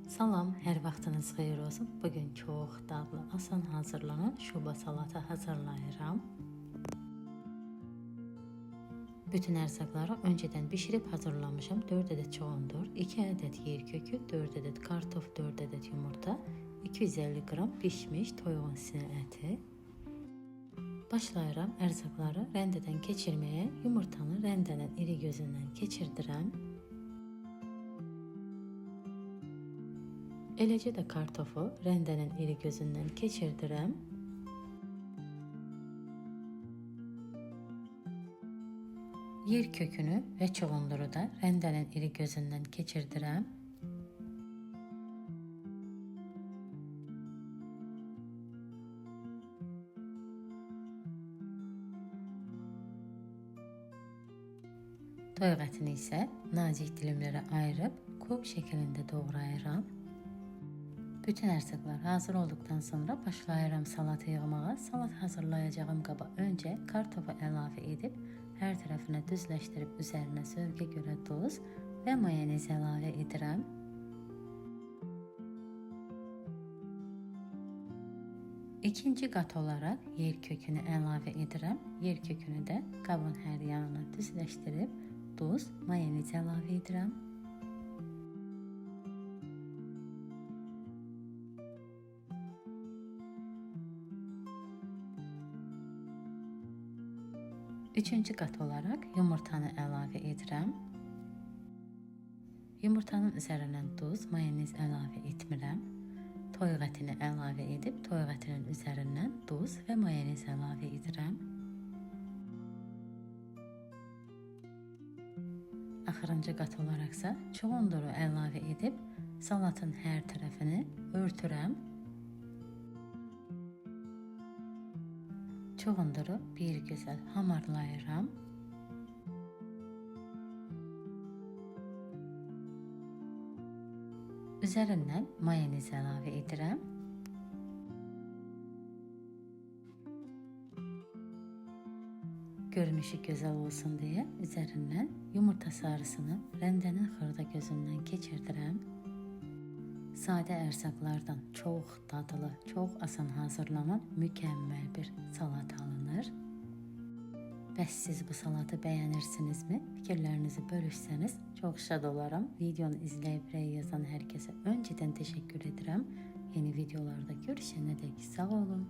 Salam, hər vaxtınız xeyir olsun. Bugün çox dadlı, asan hazırlanan şuba salatı hazırlayıram. Bütün ərzaqları öncədən bişirib hazırlamışam. 4 ədəd çoğundur, 2 ədəd yer kökü, 4 ədəd kartof, 4 ədəd yumurta, 250 qram bişmiş toyuğun sinə əti. Başlayıram ərzaqları rəndədən keçirməyə. Yumurtanı rəndənin iri gözündən keçirdirəm. Eləcə də kartofu rəndənin iri gözündən keçirdirəm. Yer kökünü və çuğunduru da rəndənin iri gözündən keçirdirəm. Toyuq ətini isə nazik dilimlərə ayırıb kub şəklində doğrayıram. Bütün ərzaqlar hazır olduqdan sonra başlayıram salatı yığmağa. Salat hazırlayacağım qaba öncə kartofu əlavə edib hər tərəfinə düzləşdirib üzərinə zövqə görə duz və mayonez əlavə edirəm. İkinci qat olaraq yer kökünü əlavə edirəm. Yer kökünü də qabın hər yanına düzləşdirib duz, mayonez əlavə edirəm. Üçüncü qat olaraq yumurtanı əlavə edirəm. Yumurtanın üzərindən duz, mayonez əlavə etmirəm. Toyuq ətini əlavə edib toyuq ətinin üzərindən duz və mayonez əlavə edirəm. Axırıncı qat olaraqsa çuğunduru əlavə edib salatın hər tərəfini örtürəm. Çuğunduru bir gözəl hamarlayıram. Üzərindən mayonez əlavə edirəm. Görünüşü gözəl olsun deyə üzərindən yumurta sarısını rəndənin xırda gözündən keçirdirəm. Sadə ərzaqlardan çox dadlı, çox asan hazırlanan mükəmməl bir salat alınır. Bəs siz bu salatı bəyənirsinizmi? Fikirlərinizi bölüşsəniz çox şad olaram. Videonu izləyib rəy yazan hər kəsə öncədən təşəkkür edirəm. Yeni videolarda görüşənədək sağ olun.